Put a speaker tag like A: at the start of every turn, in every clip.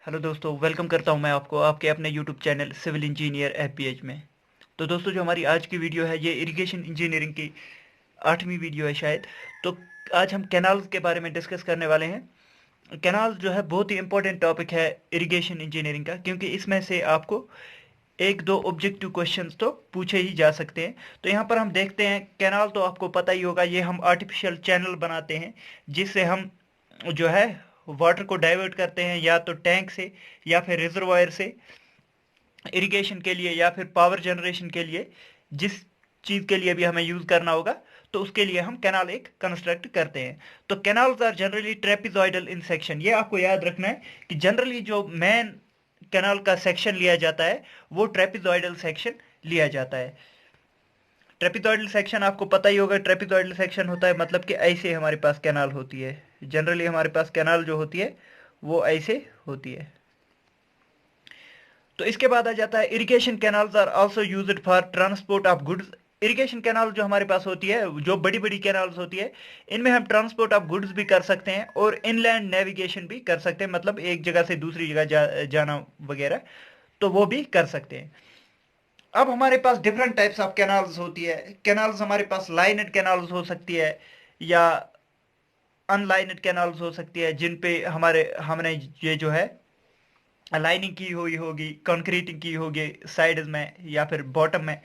A: Hello दोस्तों, welcome करता हूं मैं आपको आपके अपने यूट्यूब चैनल सिविल इंजीनियर एफपीएच में। तो दोस्तों, जो हमारी आज की वीडियो है ये इरिगेशन इंजीनियरिंग की 8वीं वीडियो है शायद। तो आज हम कैनाल्स के बारे में डिस्कस करने वाले हैं। कैनाल जो है बहुत ही इंपॉर्टेंट टॉपिक है इरिगेशन इंजीनियरिंग का, क्योंकि इसमें से आपको एक दो ऑब्जेक्टिव क्वेश्चंस तो पूछे ही जा सकते हैं। तो यहाँ पर हम देखते हैं, कैनाल तो आपको पता ही होगा, ये हम आर्टिफिशियल चैनल बनाते हैं जिससे हम जो है वाटर को डाइवर्ट करते हैं, या तो टैंक से या फिर रिजर्वायर से इरिगेशन के लिए या फिर पावर जनरेशन के लिए, जिस चीज़ के लिए भी हमें यूज़ करना होगा तो उसके लिए हम कैनाल एक कंस्ट्रक्ट करते हैं। तो canals are generally trapezoidal in section. ये आपको याद रखना है कि जनरली जो मेन कैनाल का सेक्शन लिया जाता है वो ट्रेपिजॉइडल सेक्शन लिया जाता है। ट्रेपिजॉइडल सेक्शन आपको पता ही होगा, ट्रेपिजॉइडल सेक्शन होता है मतलब कि ऐसे हमारे पास कैनाल होती है। जनरली हमारे पास कैनाल जो होती है वो ऐसे होती है। तो इसके बाद आ जाता है irrigation canals are also used for transport of goods. Irrigation canal जो हमारे पास होती है, जो बड़ी बड़ी कैनाल्स होती है, इनमें हम ट्रांसपोर्ट ऑफ गुड्स भी कर सकते हैं और इनलैंड नेविगेशन भी कर सकते हैं, मतलब एक जगह से दूसरी जगह जाना वगैरह, तो वो भी कर सकते हैं। अब हमारे पास डिफरेंट टाइप्स ऑफ कैनाल्स होती है। कैनाल्स हमारे पास लाइनेड कैनाल्स हो सकती है या अनलाइनेड कैनाल्स हो सकती है, जिन पे हमने ये जो है लाइनिंग की हुई होगी, कंक्रीटिंग की होगी साइड्स में या फिर बॉटम में।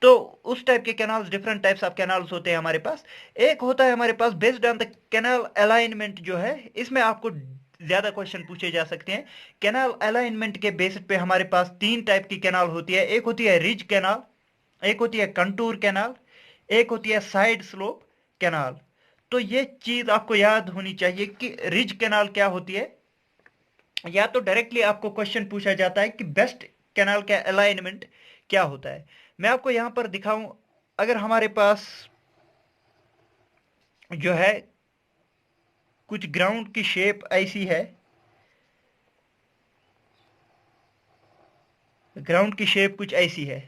A: तो उस टाइप के canals, different types of canals होते हैं हमारे पास। एक होता है हमारे पास based on the canal alignment, जो है इसमें आपको ज्यादा क्वेश्चन पूछे जा सकते हैं। कैनाल अलाइनमेंट के बेसिस पे हमारे पास तीन टाइप की कैनाल होती है। एक होती है रिज कैनाल, एक होती है कंटूर कैनाल, एक होती है साइड स्लोप कैनाल। तो ये चीज आपको याद होनी चाहिए कि रिज कैनाल क्या होती है। या तो डायरेक्टली आपको क्वेश्चन पूछा जाता है कि बेस्ट कैनाल का अलाइनमेंट क्या होता है। मैं आपको यहां पर दिखाऊं, अगर हमारे पास जो है कुछ ग्राउंड की शेप ऐसी है, ग्राउंड की शेप कुछ ऐसी है,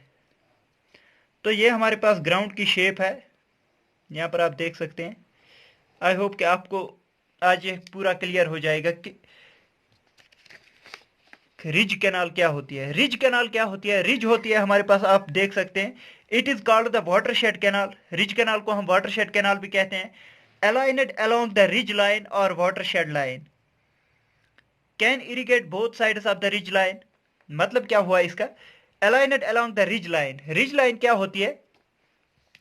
A: तो ये हमारे पास ग्राउंड की शेप है। यहां पर आप देख सकते हैं। आई होप कि आपको आज ये पूरा क्लियर हो जाएगा कि रिज कैनाल क्या होती है। रिज कैनाल क्या होती है? रिज होती है हमारे पास, आप देख सकते हैं, it is called the watershed canal. Ridge canal को हम वाटरशेड कैनाल भी कहते हैं। Aligned along the ridge line और watershed line, can irrigate both sides of the ridge line. मतलब क्या हुआ इसका? Aligned along the ridge line, ridge line क्या होती है?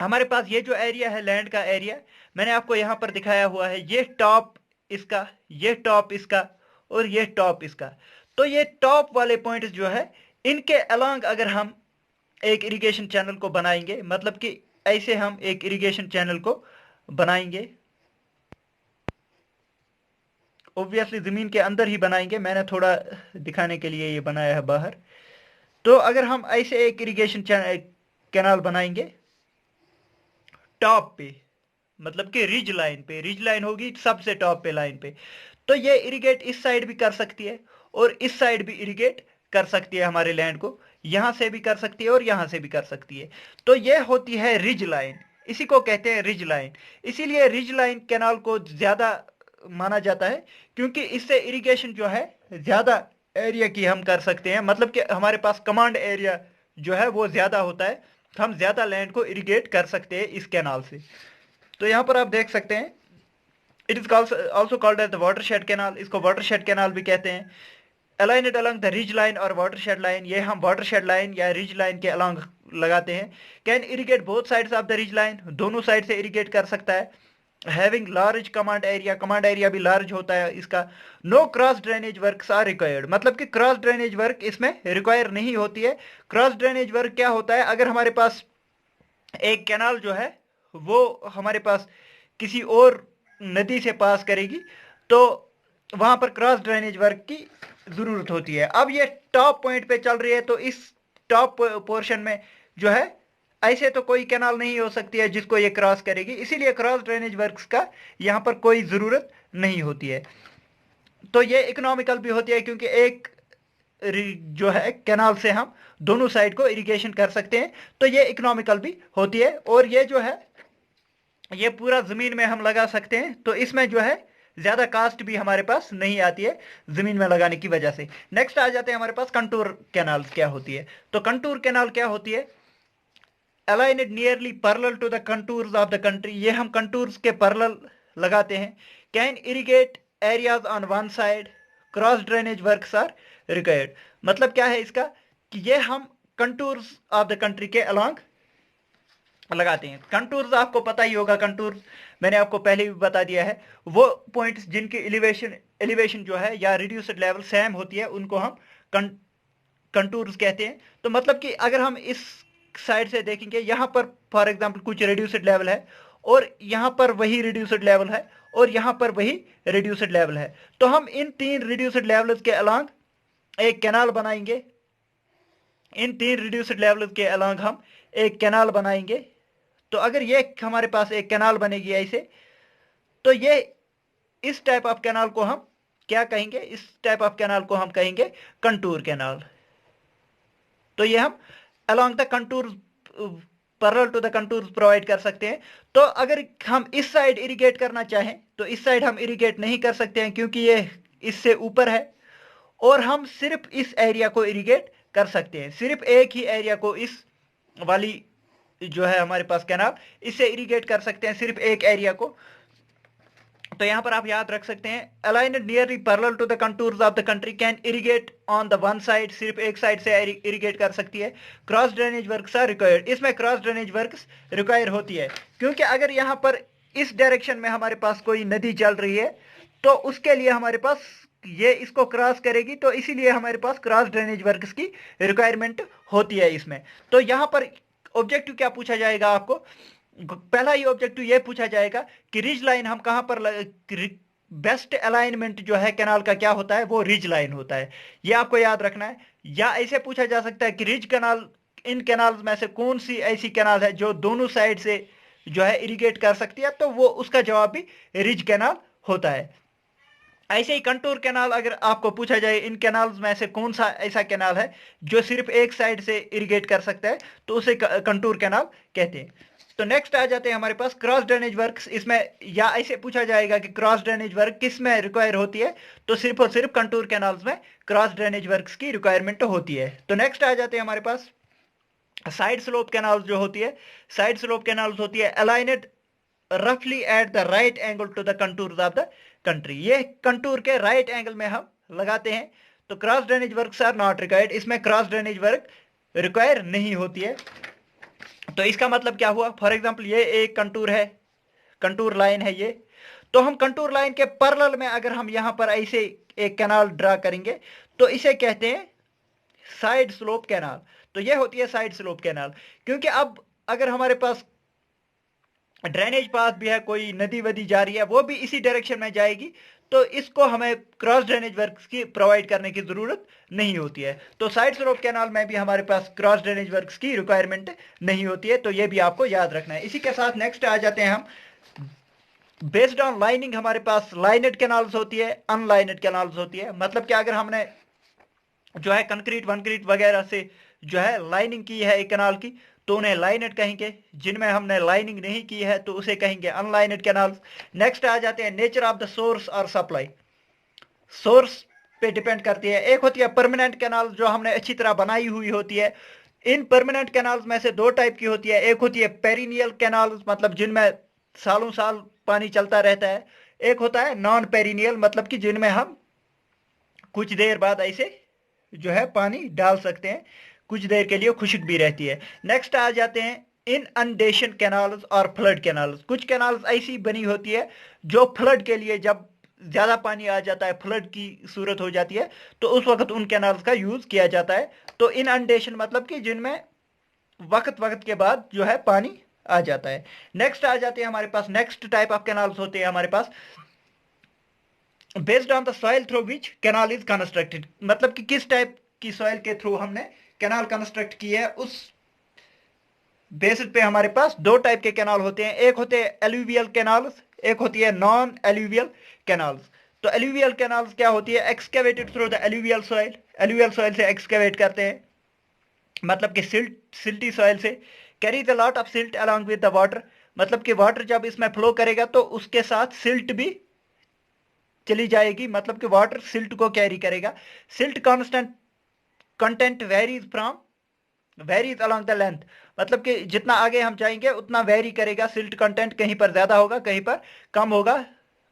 A: हमारे पास ये जो एरिया है, लैंड का एरिया, मैंने आपको यहां पर दिखाया हुआ है, ये टॉप इसका, ये टॉप इसका और ये टॉप इसका। तो ये टॉप वाले पॉइंट्स जो है, इनके अलोंग अगर हम एक इरिगेशन चैनल को बनाएंगे, मतलब कि ऐसे हम एक इरिगेशन चैनल को बनाएंगे, ऑब्वियसली जमीन के अंदर ही बनाएंगे, मैंने थोड़ा दिखाने के लिए ये बनाया है बाहर। तो अगर हम ऐसे एक इरिगेशन कैनाल बनाएंगे टॉप पे, मतलब कि रिज लाइन पे, रिज लाइन होगी सबसे टॉप पे लाइन पे, तो ये इरिगेट इस साइड भी कर सकती है और इस साइड भी इरिगेट कर सकती है हमारे लैंड को, यहां से भी कर सकती है और यहां से भी कर सकती है। तो ये होती है रिज लाइन, इसी को कहते हैं रिज लाइन। इसीलिए रिज लाइन कैनाल को ज्यादा माना जाता है, क्योंकि इससे इरिगेशन जो है ज्यादा एरिया की हम कर सकते हैं, मतलब कि हमारे पास कमांड एरिया जो है वो ज्यादा होता है, हम ज्यादा लैंड को इरिगेट कर सकते हैं इस कैनाल से। तो यहाँ पर आप देख सकते हैं, it is also called as the watershed canal, इसको वाटरशेड कैनाल भी कहते हैं। Aligned along the ridge line और वाटरशेड लाइन, ये हम वाटरशेड लाइन या रिज लाइन के अलॉन्ग लगाते हैं। Can irrigate both sides of the ridge line, दोनों साइड से इरिगेट कर सकता है। Having large command area, command area भी लार्ज होता है इसका। No cross drainage work are required, मतलब कि क्रॉस ड्रेनेज वर्क इसमें रिक्वायर नहीं होती है। क्रॉस ड्रेनेज वर्क क्या होता है? अगर हमारे पास एक कैनाल जो है वो हमारे पास किसी और नदी से पास करेगी, तो वहां पर क्रॉस ड्रेनेज वर्क की जरूरत होती है। अब ये टॉप पॉइंट पे चल रही है, तो इस टॉप पोर्शन में जो है ऐसे तो कोई कैनाल नहीं हो सकती है जिसको ये क्रॉस करेगी, इसीलिए क्रॉस ड्रेनेज वर्क्स का यहां पर कोई जरूरत नहीं होती है। तो ये इकोनॉमिकल भी होती है, क्योंकि एक जो है कैनाल से हम दोनों साइड को इरिगेशन कर सकते हैं, तो ये इकोनॉमिकल भी होती है। और ये जो है ये पूरा जमीन में हम लगा सकते हैं, तो इसमें जो है ज्यादा कास्ट भी हमारे पास नहीं आती है जमीन में लगाने की वजह से। नेक्स्ट आ जाते हैं हमारे पास कंटूर कैनाल क्या होती है। तो कंटूर कैनाल क्या होती है, align it nearly parallel to the contours of the country, ये हम कंटूर्स के पैरेलल लगाते हैं। Can irrigate areas on one side, cross drainage works are required. मतलब क्या है इसका कि ये हम कंटूर्स ऑफ द कंट्री के अलोंग लगाते हैं। कंटूर्स आपको पता ही होगा, कंटूर्स मैंने आपको पहले भी बता दिया है, वो पॉइंट्स जिनकी एलिवेशन जो है या रिड्यूस्ड लेवल सेम होती है उनको हम कंटूर्स कहते हैं। तो मतलब कि अगर हम इस साइड से देखेंगे, यहां पर फॉर एग्जांपल कुछ रिड्यूस्ड लेवल है और यहां पर वही रिड्यूस्ड लेवल है और यहां पर वही रिड्यूस्ड लेवल है, तो हम इन तीन रिड्यूस्ड लेवल्स के अलोंग एक कैनाल बनाएंगे। इन तीन रिड्यूस्ड लेवल्स के अलोंग हम एक कैनाल बनाएंगे। तो अगर ये हमारे पास एक कैनाल बनेगी ऐसे, तो ये इस टाइप ऑफ कैनाल को हम क्या कहेंगे, इस टाइप ऑफ कैनाल को हम कहेंगे कंटूर कैनाल। तो ये हम along the contour parallel to the contours provide कर सकते हैं। तो अगर हम इस साइड इरिगेट करना चाहें तो इस साइड हम इरिगेट नहीं कर सकते हैं क्योंकि ये इससे ऊपर है, और हम सिर्फ इस एरिया को इरिगेट कर सकते हैं, सिर्फ एक ही एरिया को, इस वाली जो है हमारे पास कैनाल, इससे इरिगेट कर सकते हैं सिर्फ एक एरिया को। तो यहां पर आप याद रख सकते हैं, aligned nearly parallel to the contours of the country can irrigate on the one side, सिर्फ एक साइड से इरिगेट कर सकती है। Cross drainage works are required, इसमें क्रॉस ड्रेनेज वर्क्स रिक्वायर होती है क्योंकि अगर यहां पर इस डायरेक्शन में हमारे पास कोई नदी चल रही है तो उसके लिए हमारे पास ये इसको क्रॉस करेगी, तो इसीलिए हमारे पास क्रॉस ड्रेनेज वर्क्स की रिक्वायरमेंट होती है इसमें। तो यहां पर ऑब्जेक्टिव क्या पूछा जाएगा आपको, पहला ही ऑब्जेक्टिव ये पूछा जाएगा कि रिज लाइन हम कहां पर बेस्ट अलाइनमेंट जो है कैनाल का क्या होता है, वो रिज लाइन होता है, ये आपको याद रखना है। या ऐसे पूछा जा सकता है कि रिज कैनाल, इन कैनाल्स में से कौन सी ऐसी कैनाल है जो दोनों साइड से जो है इरिगेट कर सकती है, तो वो उसका जवाब भी रिज कैनाल होता है। ऐसे ही कंटूर कैनाल अगर आपको पूछा जाए इन कैनाल्स में से कौन सा ऐसा कैनाल है जो सिर्फ एक साइड से इरिगेट कर सकता है, तो उसे कंटूर कैनाल कहते हैं। तो नेक्स्ट आ जाते हैं हमारे पास क्रॉस ड्रेनेज वर्क्स। इसमें या ऐसे पूछा जाएगा कि क्रॉस ड्रेनेज वर्क किस में रिक्वायर होती है, तो सिर्फ और सिर्फ कंटूर कैनाल्स में क्रॉस ड्रेनेज वर्क्स की रिक्वायरमेंट होती है। तो नेक्स्ट आ जाते हैं हमारे पास साइड स्लोप कैनाल्स जो होती है। साइड स्लोप कैनाल्स होती है अलाइनेड रफली at the right angle to the contours of the country, ये कंटूर के राइट एंगल में हम लगाते हैं। तो cross drainage works are not required, इसमें क्रॉस ड्रेनेज वर्क रिक्वायर नहीं होती है। तो इसका मतलब क्या हुआ, फॉर एग्जांपल ये एक कंटूर है, कंटूर लाइन है ये, तो हम कंटूर लाइन के पैरेलल में अगर हम यहां पर ऐसे एक कैनाल ड्रा करेंगे तो इसे कहते हैं साइड स्लोप कैनाल। तो ये होती है साइड स्लोप कैनाल, क्योंकि अब अगर हमारे पास ड्रेनेज पाथ भी है, कोई नदी वदी जा रही है, वो भी इसी डायरेक्शन में जाएगी, तो इसको हमें क्रॉस ड्रेनेज वर्क की प्रोवाइड करने की जरूरत नहीं होती है। तो साइड स्लोप कैनाल में भी हमारे पास क्रॉस ड्रेनेज वर्क की रिक्वायरमेंट नहीं होती है, तो ये भी आपको याद रखना है। इसी के साथ नेक्स्ट आ जाते हैं हम, बेस्ड ऑन लाइनिंग हमारे पास लाइनेड कैनाल्स होती है, अनलाइनेड कैनाल्स होती है। मतलब कि अगर हमने जो है कंक्रीट वनक्रीट वगैरह से जो है लाइनिंग की है एक कैनाल की, तो उन्हें लाइनेड कहेंगे। जिनमें हमने लाइनिंग नहीं की है तो उसे कहेंगे अनलाइनेड कैनाल्स। नेक्स्ट आ जाते हैं नेचर ऑफ द सोर्स और सप्लाई, सोर्स पे डिपेंड करती है। एक होती है परमानेंट कैनाल जो हमने अच्छी तरह बनाई हुई होती है। इन परमानेंट कैनाल्स में से दो टाइप की होती है, एक होती है पेरिनियल कैनाल्स, मतलब जिनमें सालों साल पानी चलता रहता है। एक होता है नॉन पेरिनियल, मतलब कि जिनमें हम कुछ देर बाद ऐसे जो है पानी डाल सकते हैं, कुछ देर के लिए खुश्क भी रहती है। नेक्स्ट आ जाते हैं इन अनडेशन कैनाल्स और फ्लड कैनाल्स। कुछ कैनाल्स ऐसी बनी होती है जो फ्लड के लिए, जब ज्यादा पानी आ जाता है, फ्लड की सूरत हो जाती है, तो उस वक्त उन कैनाल्स का यूज किया जाता है। तो इन अनडेशन मतलब कि जिनमें वक्त वक्त के बाद जो है पानी आ जाता है। नेक्स्ट आ जाते हैं हमारे पास, नेक्स्ट टाइप ऑफ कैनाल्स होते हैं हमारे पास based on the soil through which canal is constructed, मतलब कि किस टाइप की सॉइल के थ्रू हमने कैनाल कंस्ट्रक्ट की है, उस बेसिस पे हमारे पास दो टाइप के कैनाल होते हैं। एक होते हैं एल्यूवियल कैनाल्स, एक होती है नॉन एल्यूवियल कैनाल्स। तो एल्यूवियल कैनाल्स क्या होती है, excavated through the alluvial soil, alluvial soil से एक्सकेवेट करते हैं, मतलब कि सिल्टी सॉइल से। Carry the lot of silt along with the water, मतलब कि वाटर जब इसमें फ्लो करेगा तो उसके साथ सिल्ट भी चली जाएगी, मतलब कि वाटर सिल्ट को कैरी करेगा। Silt constant content varies along the length, मतलब कि जितना आगे हम जाएंगे उतना वेरी करेगा सिल्ट कंटेंट, कहीं पर ज्यादा होगा कहीं पर कम होगा,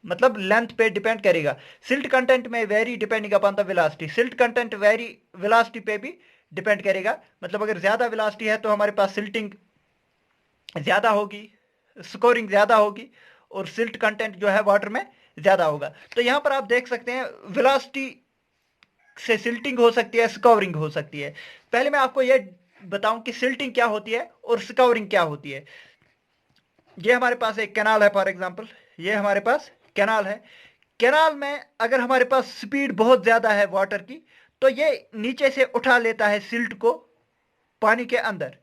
A: मतलब लेंथ पे डिपेंड करेगा। सिल्ट कंटेंट में very depending upon the velocity, silt content very velocity पे भी डिपेंड करेगा। मतलब अगर ज्यादा वेलोसिटी है तो हमारे पास सिल्टिंग ज्यादा होगी, स्कोरिंग ज्यादा होगी, और सिल्ट कंटेंट जो है वाटर में ज्यादा होगा। तो यहां पर आप देख सकते हैं वेलोसिटी से सिल्टिंग हो सकती है, स्कोरिंग हो सकती है। पहले मैं आपको यह बताऊं कि सिल्टिंग क्या होती है और स्कोरिंग क्या होती है। ये हमारे पास एक कैनाल है, फॉर एग्जांपल ये हमारे पास कैनाल है। कैनाल में अगर हमारे पास स्पीड बहुत ज्यादा है वाटर की, तो ये नीचे से उठा लेता है सिल्ट को पानी के अंदर,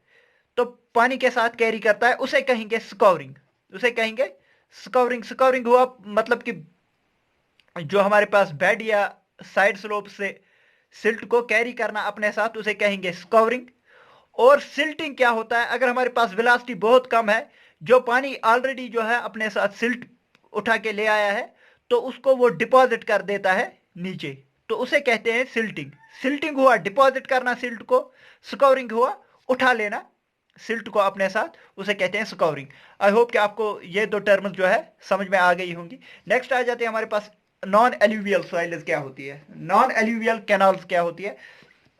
A: तो पानी के साथ कैरी करता है, उसे कहेंगे स्कोरिंग, उसे कहेंगे स्कोरिंग। स्कोरिंग हुआ मतलब कि जो हमारे पास बेड या साइड स्लोप से सिल्ट को कैरी करना अपने साथ, उसे कहेंगे स्कोरिंग। और सिल्टिंग क्या होता है, अगर हमारे पास वेलोसिटी बहुत कम है, जो पानी ऑलरेडी जो है अपने साथ सिल्ट उठा के ले आया है, तो उसको वो डिपॉजिट कर देता है नीचे, तो उसे कहते हैं सिल्टिंग। सिल्टिंग हुआ डिपॉजिट करना सिल्ट को, स्कोरिंग हुआ उठा लेना सिल्ट को अपने साथ, उसे कहते हैं स्कोरिंग। आई होप कि आपको ये दो टर्म्स जो है समझ में आ गई होंगी। नेक्स्ट आ जाते हैं हमारे पास नॉन एल्यूवियल सॉइल्स क्या होती है, नॉन एल्यूवियल कैनाल्स क्या होती है।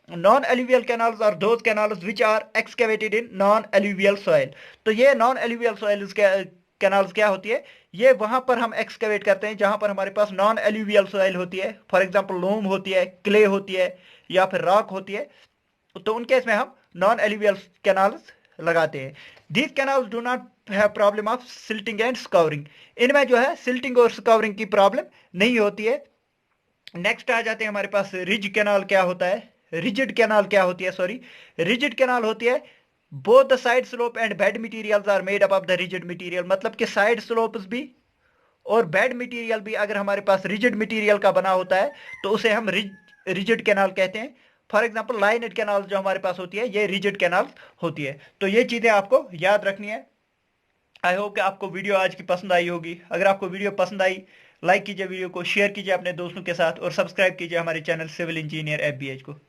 A: Non alluvial canals are those canals which are excavated in non alluvial soil. तो ये नॉन एल्यूवियल सॉइल्स कैनाल्स क्या होती है, ये वहां पर हम एक्सकेवेट करते हैं जहां पर हमारे पास नॉन एल्यूवियल सॉइल होती है, फॉर एग्जांपल लोम होती है, क्ले होती है, या फिर रॉक होती है। तो उन केस में हम नॉन एल्यूवियल कैनाल्स लगाते हैं। These canals do not have problem of silting and scouring, इनमें जो है सिल्टिंग और स्काउरिंग की प्रॉब्लम नहीं होती है। नेक्स्ट आ जाते हैं हमारे पास रिज कैनाल क्या होता है, रिजिड कैनाल क्या होती है, सॉरी रिजिड कैनाल होती है both the side slope and bed materials are made up of the rigid material, मतलब कि साइड स्लोप्स भी और बेड मटेरियल भी अगर हमारे पास रिजिड मटेरियल का बना होता है, तो उसे हम रिजिड कैनाल कहते हैं। फॉर एग्जांपल लाइनेड कैनाल जो हमारे पास होती है, ये रिजिड कैनाल होती है। तो ये चीजें आपको याद रखनी है। आई होप कि आपको वीडियो आज की पसंद आई होगी। अगर आपको वीडियो पसंद आई, लाइक कीजिए वीडियो को, शेयर कीजिए अपने दोस्तों के साथ, और सब्सक्राइब कीजिए हमारे चैनल सिविल इंजीनियर FBH को।